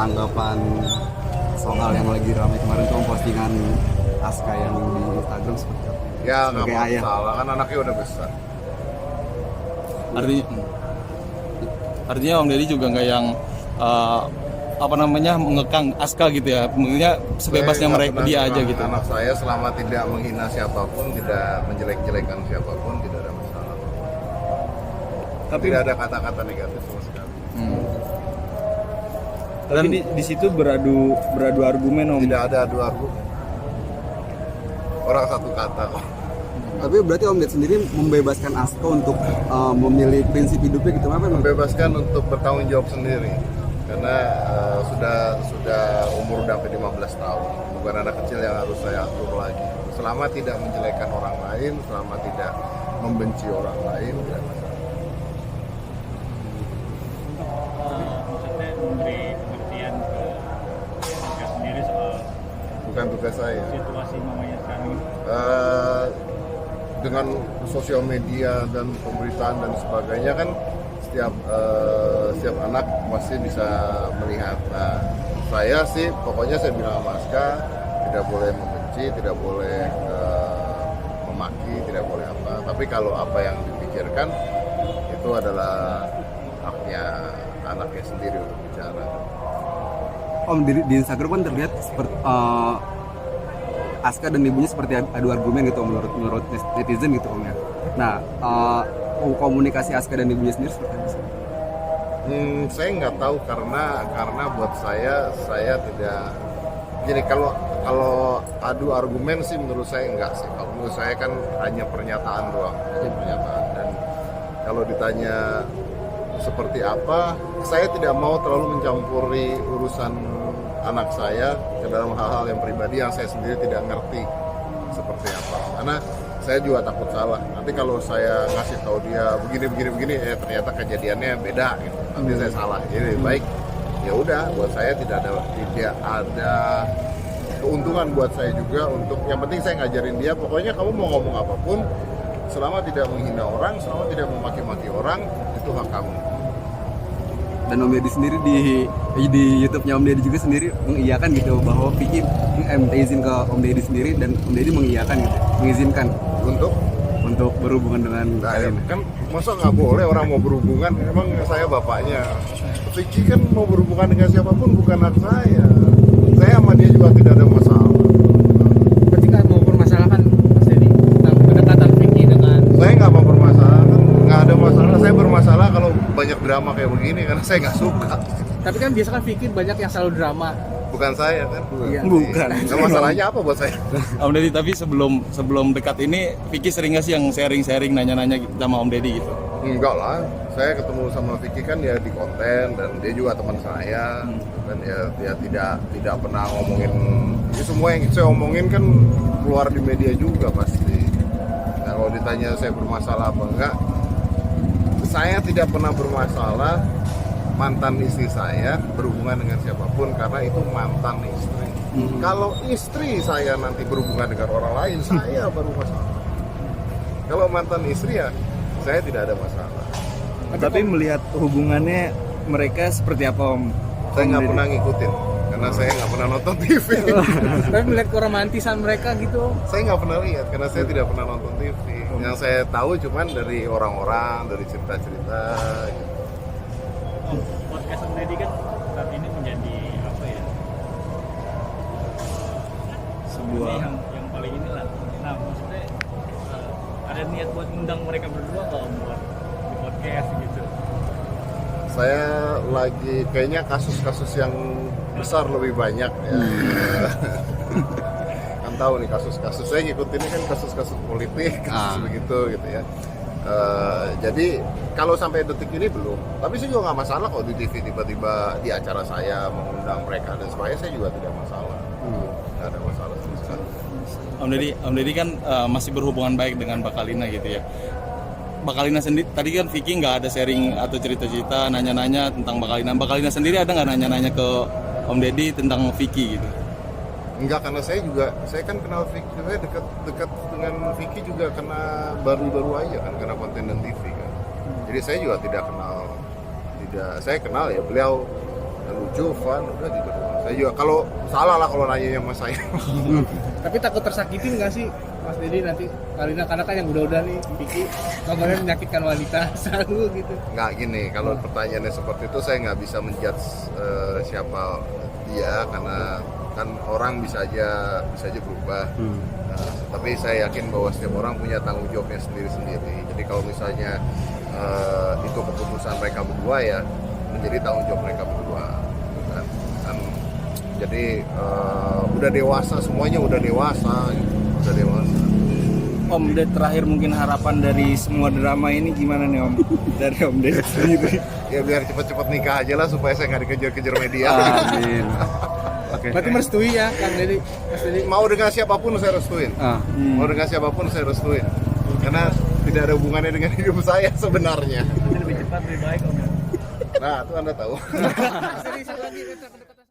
tanggapan soal yang lagi ramai kemarin tuh postingan Aska yang di Instagram seperti apa? Ya nggak Sebagai ayah. masalah, kan anaknya udah besar. Artinya Om Deddy juga nggak yang mengekang Aska gitu ya, mungkinnya sebebasnya Saya nggak mereka pernah dia aja menyerang gitu. Anak saya selama tidak menghina siapapun, tidak menjelek-jelekan siapapun, tidak ada masalah. Tapi Tidak ada kata-kata negatif sama sekali. tapi di situ beradu argumen Om. Tidak ada adu argumen. Orang satu kata kok. Tapi berarti Om Deddy sendiri membebaskan Aska untuk memilih prinsip hidupnya gitu apa? Membebaskan untuk bertanggung jawab sendiri. Karena sudah umur udah sampai 15 tahun. Bukan anak kecil yang harus saya atur lagi. Selama tidak menjelekkan orang lain, selama tidak membenci orang lain, tidak masalah. Maksudnya memberi pengertian ke mereka sendiri soal Bukan tugas saya. situasi mamanya sekarang ini. Dengan sosial media dan pemberitaan dan sebagainya kan setiap anak pasti bisa melihat. Nah, saya sih pokoknya saya bilang sama Aska tidak boleh membenci, tidak boleh memaki, tidak boleh apa. Tapi kalau apa yang dipikirkan itu adalah haknya anaknya sendiri untuk bicara. Om di Instagram kan terlihat seperti Aska dan ibunya seperti adu argumen gitu menurut netizen gitu Om ya. Nah komunikasi Aska dan ibunya sendiri seperti apa sih? Saya nggak tahu karena buat saya tidak. Jadi kalau adu argumen sih menurut saya enggak sih. Kalau menurut saya kan hanya pernyataan doang, hanya pernyataan. Dan kalau ditanya seperti apa, saya tidak mau terlalu mencampuri urusan anak saya ke dalam hal-hal yang pribadi yang saya sendiri tidak ngerti seperti apa. Karena saya juga takut salah. Nanti kalau saya ngasih tahu dia begini, ternyata kejadiannya beda gitu. Nanti saya salah. Jadi lebih baik ya udah, buat saya tidak ada keuntungan buat saya juga untuk yang penting saya ngajarin dia pokoknya kamu mau ngomong apapun selama tidak menghina orang, selama tidak memaki-maki orang itu hak kamu. Dan Om Deddy sendiri di YouTube-nya Om Deddy juga sendiri mengiyakan gitu bahwa Vicky minta izin ke Om Deddy sendiri dan Om Deddy mengiyakan gitu, mengizinkan untuk berhubungan dengan Nah, kalian. kan masa nggak boleh orang mau berhubungan? Emang saya bapaknya. Vicky kan mau berhubungan dengan siapapun bukan hak saya. Saya sama dia juga tidak ada masalah. Berarti nggak mau permasalahan Mas Deddy tentang kedekatan Vicky dengan Saya nggak mau bermasalah, kan nggak ada masalah. Saya bermasalah kalau banyak drama kayak begini karena saya nggak suka. tapi kan biasa kan Vicky banyak yang selalu drama. Bukan saya kan? Iya. Bukan. Nah, masalahnya apa buat saya? Om Deddy, tapi sebelum dekat ini Vicky sering nggak sih yang sharing nanya-nanya sama Om Deddy gitu? Enggak lah, saya ketemu sama Vicky kan ya di konten dan dia juga teman saya dan ya tidak pernah ngomongin ya semua yang saya omongin kan keluar di media juga pasti. Nah kalau ditanya saya bermasalah apa enggak, saya tidak pernah bermasalah mantan istri saya berhubungan dengan siapapun karena itu mantan istri. Kalau istri saya nanti berhubungan dengan orang lain, saya baru masalah. Kalau mantan istri ya saya tidak ada masalah. Tapi melihat hubungannya mereka seperti apa Om? Saya Om nggak Deddy? pernah ngikutin karena saya nggak pernah nonton TV. Tapi melihat keromantisan mereka gitu. Saya nggak pernah lihat karena saya tidak pernah nonton TV. Yang saya tahu cuman dari orang-orang, dari cerita-cerita. Gitu. Podcast Om Deddy kan saat ini menjadi apa ya? Sebuah Ini yang paling inilah. Nah, maksudnya ada niat buat ngundang mereka berdua kalau buat di podcast gitu. Saya lagi kayaknya kasus-kasus yang besar lebih banyak ya. Kan tahu nih kasus-kasus saya ngikutin ini kan kasus-kasus politik, kasus begitu gitu ya. Jadi kalau sampai detik ini belum, tapi saya juga nggak masalah kalau di TV tiba-tiba di acara saya mengundang mereka dan sebagainya, saya juga tidak masalah, nggak ada masalah sama sekali. Om Deddy kan masih berhubungan baik dengan Mbak Kalina gitu ya. Mbak Kalina sendiri, tadi kan Vicky nggak ada sharing atau cerita-cerita, nanya-nanya tentang Mbak Kalina. Mbak Kalina sendiri ada nggak nanya-nanya ke Om Deddy tentang Vicky gitu? Enggak, karena saya kan kenal Vicky, saya dekat dengan Vicky juga karena baru-baru aja kan, karena konten dan TV kan. Jadi saya juga tidak kenal, saya kenal ya beliau lucu, fun, udah gitu doang. Saya juga kalau salah lah kalau nanya sama saya. Tapi takut tersakitin nggak sih Mas Dedi nanti Kalina, karena kan yang udah nih Vicky kabarnya menyakitkan wanita selalu gitu. Nggak gini, kalau pertanyaannya seperti itu saya nggak bisa menjudge siapa dia, karena kan orang bisa aja berubah. Tapi saya yakin bahwa setiap orang punya tanggung jawabnya sendiri-sendiri. Jadi kalau misalnya itu keputusan mereka berdua, ya menjadi tanggung jawab mereka berdua. Dan jadi udah dewasa, semuanya udah dewasa, gitu. Udah dewasa. Om Ded, terakhir mungkin harapan dari semua drama ini gimana nih Om? Dari Om Ded sendiri. Ya biar cepat-cepat nikah aja lah supaya saya nggak dikejar-kejar media. Amin. Oke. Berarti merestui ya Kang Dedi, Mas Dedi. Mau dengan siapapun saya restuin. Mau dengan siapapun saya restuin. Karena tidak ada hubungannya dengan hidup saya sebenarnya. Nanti lebih cepat lebih baik om. Nah, itu Anda tahu. Mas Dedi, satu lagi, kedekatan.